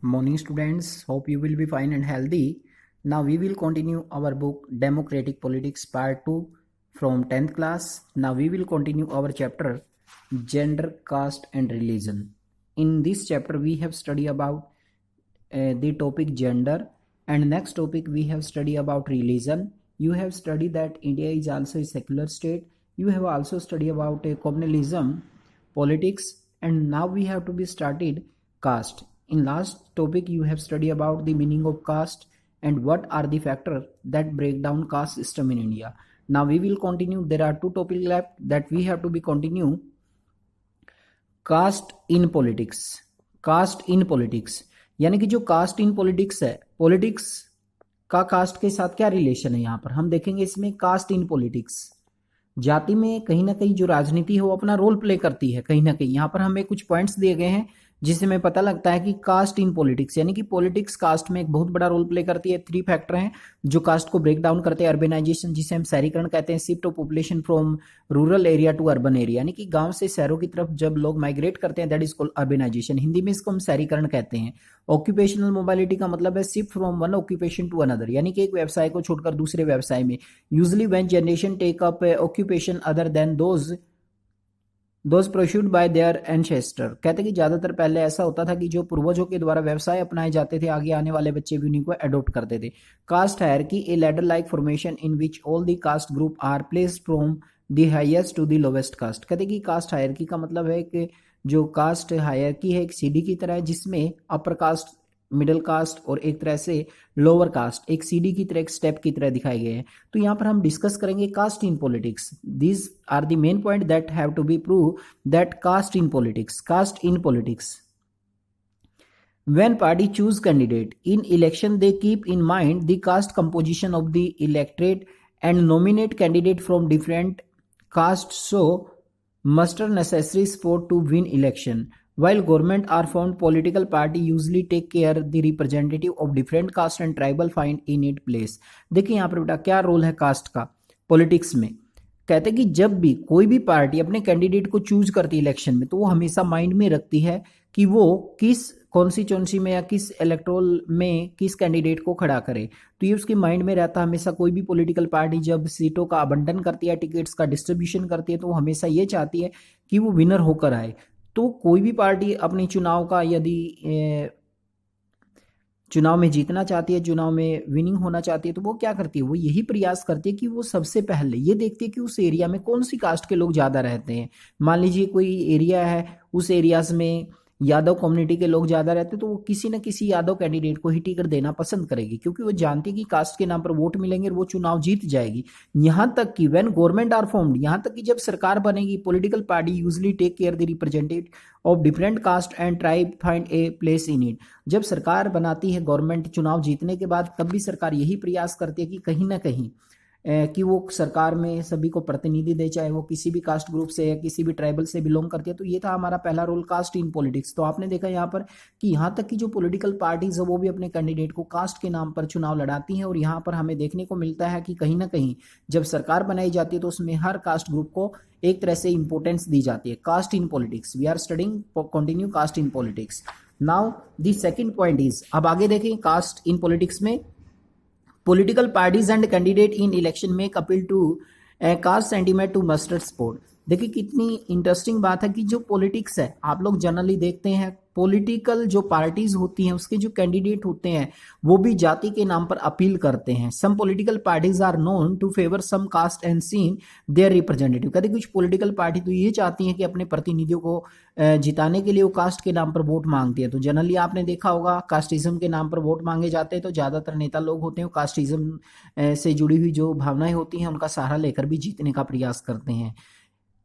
Morning students, hope you will be fine and healthy. Now we will continue our book Democratic Politics Part 2 from 10th class. Now we will continue our chapter Gender, Caste and Religion. In this chapter we have studied about the topic gender, and next topic we have studied about religion. You have studied that India is also a secular state. You have also studied about communalism, politics, and now we have to be started caste. In last topic you have studied about the meaning of caste and what are the factors that break down caste system in India. Now we will continue. There are two topics left that we have to be continue. Caste in politics. Caste in politics यानी कि जो caste in politics है, politics का caste के साथ क्या relation है, यहां पर हम देखेंगे. इसमें कास्ट इन पॉलिटिक्स, जाति में कहीं ना कहीं जो राजनीति है वो अपना रोल प्ले करती है कहीं ना कहीं. यहां पर हमें कुछ पॉइंट्स दिए गए हैं जिससे हमें पता लगता है कि कास्ट इन पॉलिटिक्स यानी कि पॉलिटिक्स कास्ट में एक बहुत बड़ा रोल प्ले करती है. 3 फैक्टर हैं जो कास्ट को ब्रेक डाउन करते हैं. अर्बेनाइजेशन, जिसे हम शहरीकरण कहते हैं, shift of population from rural area to urban area, यानी कि गांव से शहरों की तरफ जब लोग माइग्रेट करते हैं, that is called urbanisation. Hindi में इसको हम शहरीकरण कहते हैं. ऑक्यूपेशनल मोबिलिटी का मतलब है shift from one occupation to another, यानी कि एक व्यवसाय को छोड़कर दूसरे व्यवसाय में. Usually when generation take up occupation other than those pursued by their ancestor. कहते हैं कि ज्यादातर पहले ऐसा होता था कि जो पूर्वजों के द्वारा व्यवसाय अपनाए जाते थे, आगे आने वाले बच्चे भी उन्हीं को अडॉप्ट करते थे. Caste hierarchy, a ladder like formation in which all the caste group are placed from the highest to the lowest caste. कहते हैं कि कास्ट हायरार्की का मतलब है कि जो कास्ट हायरार्की है एक सीढ़ी की तरह है, जिसमें अपर कास्ट, मिडिल कास्ट और एक तरह से लोअर कास्ट एक सीढ़ी की तरह, एक स्टेप की तरह दिखाए गए हैं. तो यहां पर हम डिस्कस करेंगे caste in politics. These are the main point that have to be prove that caste in politics. Caste in politics, when party choose candidate in election, they keep in mind the caste composition of the electorate and nominate candidate from different castes, so muster necessary support to win election. While government are formed, political party usually take care the representative of different caste and tribal find in it place. देखिए यहाँ पर बेटा क्या role है cast का politics में. कहते हैं कि जब भी कोई भी पार्टी अपने कैंडिडेट को चूज करती है इलेक्शन में, तो वो हमेशा माइंड में रखती है कि वो किस कॉन्स्टिट्यूंसी में या किस इलेक्टोरल में किस कैंडिडेट को खड़ा करे. तो ये उसके माइंड में रहता है हमेशा. कोई भी पॉलिटिकल पार्टी जब सीटों का आवंटन करती है, टिकट्स का डिस्ट्रीब्यूशन करती है, तो वो हमेशा ये चाहती है कि वो विनर होकर आए. तो कोई भी पार्टी अपने चुनाव का यदि चुनाव में जीतना चाहती है, चुनाव में विनिंग होना चाहती है, तो वो क्या करती है, वो यही प्रयास करती है कि वो सबसे पहले ये देखती है कि उस एरिया में कौन सी कास्ट के लोग ज़्यादा रहते हैं. मान लीजिए कोई एरिया है, उस एरियाज में यादव कम्युनिटी के लोग ज्यादा रहते हैं, तो वो किसी न किसी यादव कैंडिडेट को ही टिकट देना पसंद करेगी, क्योंकि वो जानती है कि कास्ट के नाम पर वोट मिलेंगे और वो चुनाव जीत जाएगी. यहां तक कि व्हेन गवर्नमेंट आर फॉर्म्ड, यहां तक कि जब सरकार बनेगी, political party usually take care the representative of different caste and tribe find a place in it. जब सरकार बनाती है गवर्नमेंट चुनाव जीतने के बाद, तब भी सरकार यही प्रयास करती है कि कहीं ना कहीं कि वो सरकार में सभी को प्रतिनिधि दे, चाहे वो किसी भी कास्ट ग्रुप से या किसी भी ट्राइबल से बिलोंग करती है. तो ये था हमारा पहला रोल, कास्ट इन पॉलिटिक्स. तो आपने देखा यहाँ पर कि यहाँ तक कि जो पॉलिटिकल पार्टीज है वो भी अपने कैंडिडेट को कास्ट के नाम पर चुनाव लड़ाती हैं. और यहाँ पर हमें देखने को मिलता है कि कहीं ना कहीं जब सरकार बनाई जाती है तो उसमें हर कास्ट ग्रुप को एक तरह से इंपॉर्टेंस दी जाती है. Caste in politics, we are studying continue caste in politics. Now the second point is, अब आगे देखें कास्ट इन पॉलिटिक्स में, political parties and candidate in election make appeal to caste sentiment to muster support. देखिए कितनी interesting बात है कि जो पॉलिटिक्स है, आप लोग जनरली देखते हैं पॉलिटिकल जो पार्टीज होती हैं उसके जो कैंडिडेट होते हैं वो भी जाति के नाम पर अपील करते हैं. Some political parties are known to favour some caste and seen their representative. कहते कुछ पॉलिटिकल पार्टी तो ये चाहती हैं कि अपने प्रतिनिधियों को जिताने के लिए वो कास्ट के नाम पर वोट मांगती है. तो जनरली आपने देखा होगा कास्टिज्म के नाम पर वोट मांगे जाते हैं, तो ज्यादातर नेता लोग होते हैं कास्टिज्म से जुड़ी हुई जो भावनाएं होती हैं उनका सहारा लेकर भी जीतने का प्रयास करते हैं.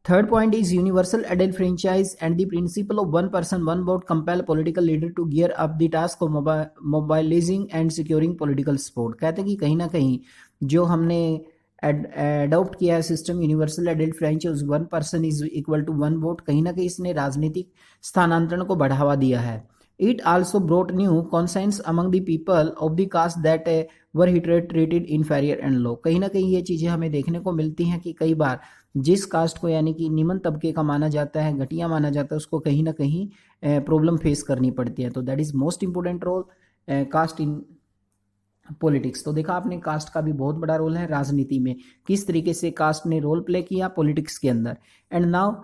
Third point is universal adult franchise and the principle of one person one vote compel political leader to gear up the task of mobilizing and securing political support. कहते हैं कि कहीं ना कहीं जो हमने एडॉप्ट किया है system universal adult franchise, one person is equal to one vote, कहीं ना कहीं इसने राजनीतिक स्थानांतरण को बढ़ावा दिया है. It also brought new conscience among the people of the caste that were treated inferior and low. कहीं ना कहीं ये चीज़ें हमें देखने को मिलती हैं कि कई बार जिस कास्ट को यानी कि निम्न तबके का माना जाता है, घटिया माना जाता है, उसको कहीं ना कहीं प्रॉब्लम फेस करनी पड़ती है. तो that is most important role caste in politics. तो देखा आपने कास्ट का भी बहुत बड़ा रोल है राजनीति में, किस तरीके से कास्ट ने रोल प्ले किया पॉलिटिक्स के अंदर. And now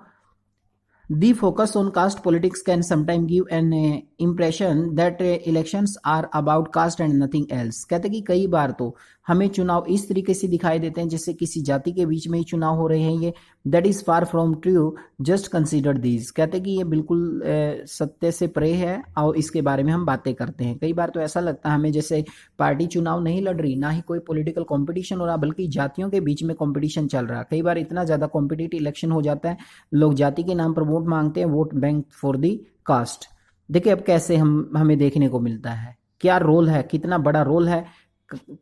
the focus on caste politics can sometimes give an impression that elections are about caste and nothing else. कहते कि कई बार तो हमें चुनाव इस तरीके से दिखाई देते हैं जैसे किसी जाति के बीच में ही चुनाव हो रहे हैं. ये that is far from true, just consider these. कहते कि ये बिल्कुल सत्य से परे है और इसके बारे में हम बातें करते हैं. कई बार तो ऐसा लगता है हमें जैसे पार्टी चुनाव नहीं लड़ रही, ना ही कोई पॉलिटिकल कंपटीशन हो रहा, बल्कि जातियों के बीच में कंपटीशन चल रहा. कई बार इतना ज्यादा कॉम्पिटिटिव इलेक्शन हो जाता है, लोग जाति के नाम पर वोट मांगते हैं, vote bank for the caste. देखिए अब कैसे हमें देखने को मिलता है, क्या रोल है, कितना बड़ा रोल है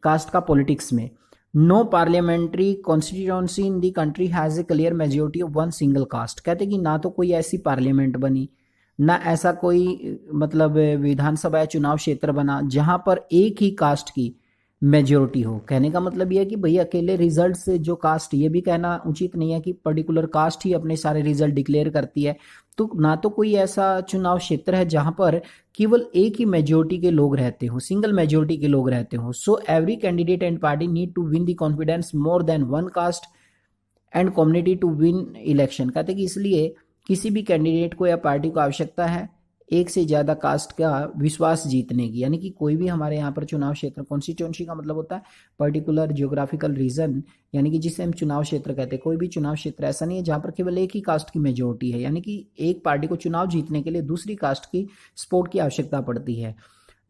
कास्ट का पॉलिटिक्स में. No parliamentary constituency in the country has a clear majority of one single caste. कहते कि ना तो कोई ऐसी पार्लियामेंट बनी, ना ऐसा कोई मतलब विधानसभा या चुनाव क्षेत्र बना जहां पर एक ही कास्ट की मेजोरिटी हो. कहने का मतलब यह है कि भाई अकेले रिजल्ट से जो कास्ट, ये भी कहना उचित नहीं है कि पर्टिकुलर कास्ट ही अपने सारे रिजल्ट डिक्लेयर करती है. तो ना तो कोई ऐसा चुनाव क्षेत्र है जहां पर केवल एक ही मेजोरिटी के लोग रहते हो, सिंगल मेजोरिटी के लोग रहते हो. So every candidate and party need to win the confidence more than one caste and community to win election. कहते कि इसलिए किसी भी कैंडिडेट को या पार्टी को आवश्यकता है एक से ज्यादा कास्ट का विश्वास जीतने की. यानी कि कोई भी हमारे यहाँ पर चुनाव क्षेत्र, कॉन्स्टिट्यूंसी का मतलब होता है पर्टिकुलर जियोग्राफिकल रीजन, यानी कि जिसे हम चुनाव क्षेत्र कहते हैं. कोई भी चुनाव क्षेत्र ऐसा नहीं है जहां पर केवल एक ही कास्ट की मेजोरिटी है. यानी कि एक पार्टी को चुनाव जीतने के लिए दूसरी कास्ट की सपोर्ट की आवश्यकता पड़ती है.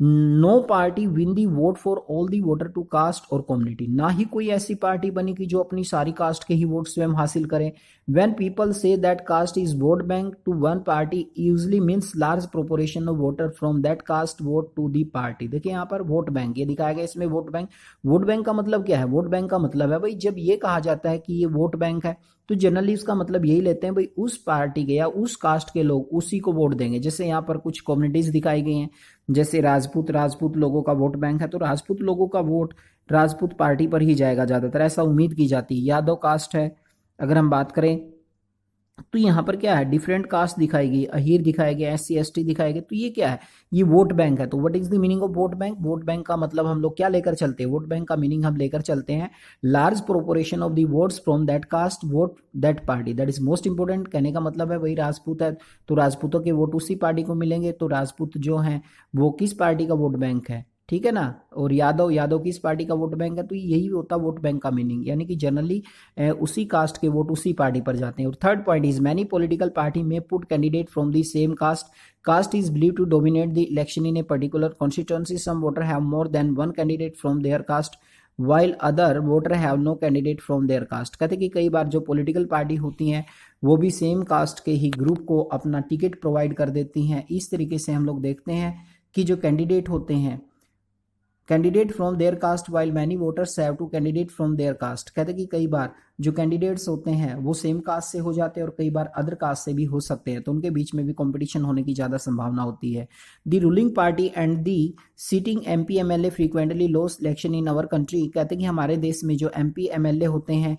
No party win the vote for all the voter to caste और कम्युनिटी. ना ही कोई ऐसी पार्टी बनी कि जो अपनी सारी कास्ट के ही वोट स्वयं हासिल करें. When people say that caste is vote bank to one party usually means large proportion of voter from that caste vote to the party. देखिए यहाँ पर वोट बैंक ये दिखाया गया, इसमें वोट बैंक. वोट बैंक का मतलब क्या है? वोट बैंक का मतलब है भाई जब ये कहा जाता है कि ये वोट बैंक है तो जनरली उसका मतलब यही लेते हैं भाई उस पार्टी के या उस कास्ट के लोग उसी को वोट देंगे. जैसे यहाँ पर कुछ कम्युनिटीज दिखाई गई हैं, जैसे राजपूत लोगों का वोट बैंक है तो राजपूत लोगों का वोट राजपूत पार्टी पर ही जाएगा ज्यादातर, ऐसा उम्मीद की जाती है. यादव कास्ट है अगर हम बात करें तो यहाँ पर क्या है, डिफरेंट कास्ट दिखाई गई, अहीर दिखाया गया, SC ST दिखाए गए. तो ये क्या है? ये वोट बैंक है. तो what is the meaning of vote bank? Vote bank का मतलब हम लोग क्या लेकर चलते हैं? वोट बैंक का मीनिंग हम लेकर चलते हैं large proportion of the votes from that caste vote that party. That is most important. कहने का मतलब है वही राजपूत है तो राजपूतों के वोट उसी पार्टी को मिलेंगे. तो राजपूत जो है वो किस पार्टी का वोट बैंक है, ठीक है ना. और यादव किस पार्टी का वोट बैंक है. तो यही होता वोट बैंक का मीनिंग, यानी कि जनरली उसी कास्ट के वोट उसी पार्टी पर जाते हैं. और third point is many political party में put candidate from the same caste. Caste is believe to dominate the election in a particular constituency. Some voter have more than one candidate from their caste while other voter have no candidate from their caste. कहते कि कई बार जो political party होती हैं वो भी same caste के ही group को अपना टिकट प्रोवाइड कर देती हैं. इस तरीके से हम लोग देखते हैं कि जो कैंडिडेट होते हैं candidate from their caste while many voters have to candidate from their caste. कहते कि कई बार जो कैंडिडेट्स होते हैं वो सेम कास्ट से हो जाते हैं और कई बार अदर कास्ट से भी हो सकते हैं, तो उनके बीच में भी कंपटीशन होने की ज्यादा संभावना होती है. The ruling party and the sitting MP MLA frequently lose election in our country. कहते कि हमारे देश में जो MP MLA होते हैं,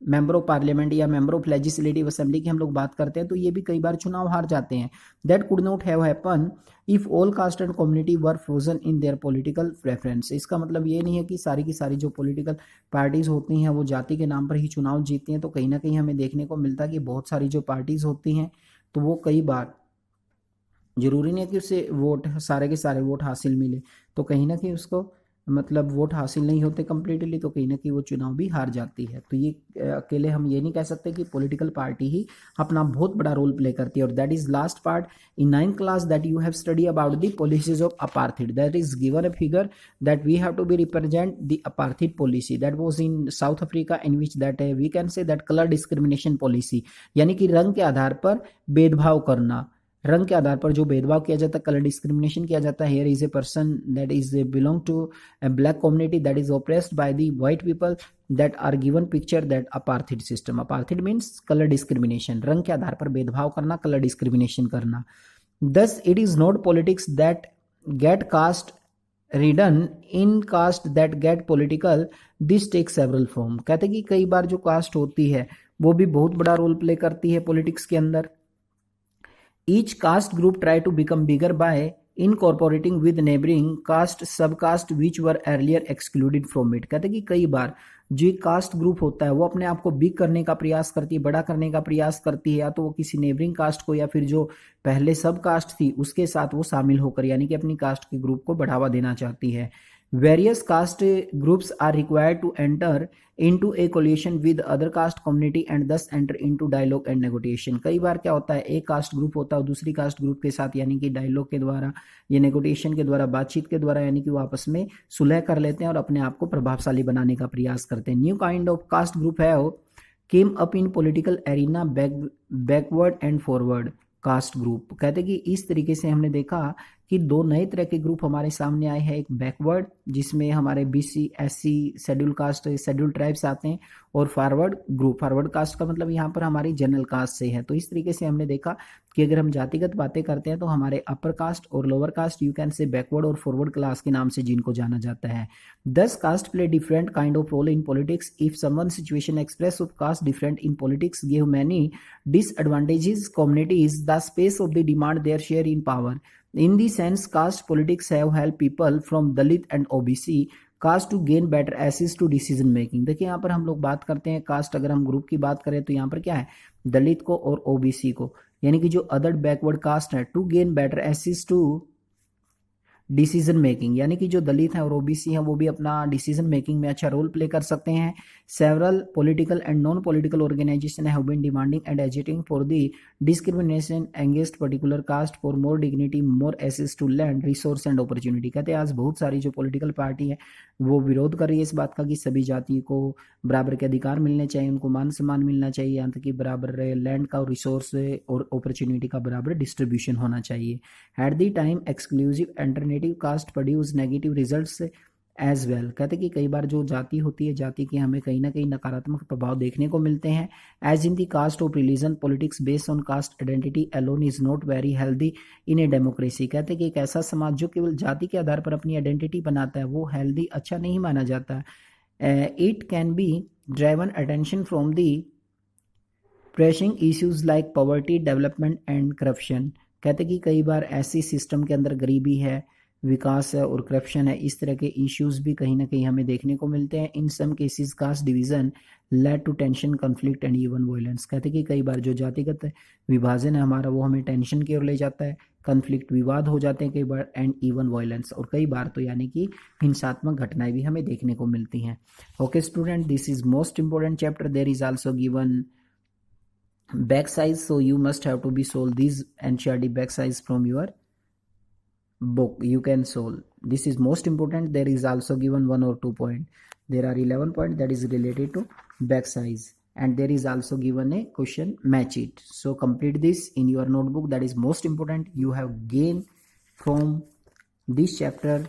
मेंबर ऑफ पार्लियामेंट या मेंबर ऑफ लेजिस्लेटिव असेंबली की हम लोग बात करते हैं, तो ये भी कई बार चुनाव हार जाते हैं. That could not have happen if all cast and community were frozen in their political preference. इसका मतलब ये नहीं है कि सारी की सारी जो पॉलिटिकल पार्टीज होती हैं वो जाति के नाम पर ही चुनाव जीतती हैं. तो कहीं ना कहीं हमें देखने को मिलता है कि बहुत सारी जो पार्टीज होती हैं तो वो कई बार जरूरी नहीं है कि उसे वोट सारे के सारे वोट हासिल मिले, तो कहीं ना कहीं उसको मतलब वोट हासिल नहीं होते कंप्लीटली, तो कहीं ना कहीं वो चुनाव भी हार जाती है. तो ये अकेले हम ये नहीं कह सकते कि पॉलिटिकल पार्टी ही अपना बहुत बड़ा रोल प्ले करती है. और that is last part in 9th class that you have study about the policies of apartheid. That is given a figure that we have to be represent the apartheid policy that was in South Africa in which that we can say that colour discrimination policy, यानी कि रंग के आधार पर भेदभाव करना. रंग के आधार पर जो भेदभाव किया जाता है, कलर डिस्क्रिमिनेशन किया जाता है. Here is a person that is belong to a black community that is oppressed by the white people that are given picture that apartheid system. Apartheid means color discrimination, रंग के आधार पर भेदभाव करना, colour discrimination करना. thus it is not politics that get caste ridden in caste that get political, this takes several form। कहते कि कई बार जो कास्ट होती है वो भी बहुत बड़ा रोल प्ले करती है पॉलिटिक्स के अंदर। Each caste group try to become bigger by incorporating with neighbouring caste sub caste which were earlier excluded from it. कहते कि कई बार जो कास्ट ग्रुप होता है वो अपने आप को बिग करने का प्रयास करती है, बड़ा करने का प्रयास करती है, या तो वो किसी नेबरिंग कास्ट को या फिर जो पहले सब कास्ट थी उसके साथ वो शामिल होकर यानी कि अपनी कास्ट के ग्रुप को बढ़ावा देना चाहती है। Various caste groups are required to enter into a coalition with other caste community and thus enter into dialogue and negotiation. कई बार क्या होता है, एक कास्ट ग्रुप होता है दूसरी कास्ट ग्रुप के साथ यानी कि डायलॉग के द्वारा या नेगोटिएशन के द्वारा, बातचीत के द्वारा यानी कि वो आपस में सुलह कर लेते हैं और अपने आप को प्रभावशाली बनाने का प्रयास करते हैं। New kind of caste group है came up in political arena backward and forward caste group. कहते हैं कि इस तरीके से हमने देखा कि दो नए तरह के ग्रुप हमारे सामने आए हैं, एक बैकवर्ड जिसमें हमारे BC SC schedule caste schedule tribes आते हैं, और फॉरवर्ड ग्रुप। फॉरवर्ड कास्ट का मतलब यहाँ पर हमारी जनरल कास्ट से है। तो इस तरीके से हमने देखा कि अगर हम जातिगत बातें करते हैं तो हमारे अपर कास्ट और lower caste you can say backward और फॉरवर्ड क्लास के नाम से जिनको जाना जाता है। 10 caste play different kind of role in politics if someone situation express of caste different in politics give many disadvantages communities the space of the demand their share in power. In the sense caste politics have helped people from Dalit and OBC caste to gain better access to decision making. देखिए यहाँ पर हम लोग बात करते हैं cast, अगर हम ग्रुप की बात करें तो यहाँ पर क्या है, दलित को और ओबीसी को यानी कि जो अदर बैकवर्ड कास्ट है, to gain better access to decision making यानी कि जो दलित हैं और ओबीसी हैं वो भी अपना डिसीजन मेकिंग में अच्छा रोल प्ले कर सकते हैं। Several political and non political organisation have been demanding and agitating for the discrimination against particular caste for more dignity more access to land resource and opportunity. कहते हैं आज बहुत सारी जो पॉलिटिकल पार्टी है वो विरोध कर रही है इस बात का कि सभी जाति को बराबर के अधिकार मिलने चाहिए, उनको मान सम्मान मिलना चाहिए, यहाँ तक कि बराबर लैंड का रिसोर्स और अपॉर्चुनिटी का बराबर डिस्ट्रीब्यूशन होना चाहिए। At the time exclusive alternative caste produce negative results as well. कहते कि कई बार जो जाति होती है, जाति के हमें कहीं ना कहीं नकारात्मक प्रभाव देखने को मिलते हैं। As in the caste of religion politics based on caste identity alone is not very healthy in a democracy. कहते कि एक ऐसा समाज जो केवल जाति के आधार पर अपनी आइडेंटिटी बनाता है वो हेल्दी अच्छा नहीं माना जाता। It can be driven attention from the pressing issues like poverty development and corruption. कहते कि कई बार ऐसी सिस्टम के अंदर गरीबी है, विकास है और करप्शन है, इस तरह के इश्यूज भी कहीं ना कहीं हमें देखने को मिलते हैं। In some cases caste division led to tension conflict and even violence. कहते कि कई बार जो जातिगत विभाजन है हमारा वो हमें टेंशन की ओर ले जाता है, कॉन्फ्लिक्ट विवाद हो जाते हैं कई बार, एंड इवन वायलेंस, और कई बार तो यानी कि हिंसात्मक घटनाएं भी हमें देखने को मिलती हैं। Okay student, this is most important chapter. There is also given back size, so you must have to be solve these NCERT back size from your book. You can solve, this is most important. There is also given 1 or 2 point, there are 11 point that is related to back size, and there is also given a question match it. So complete this in your notebook, that is most important. You have gained from this chapter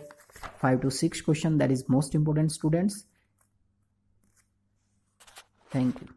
5 to 6 question, that is most important students. Thank you.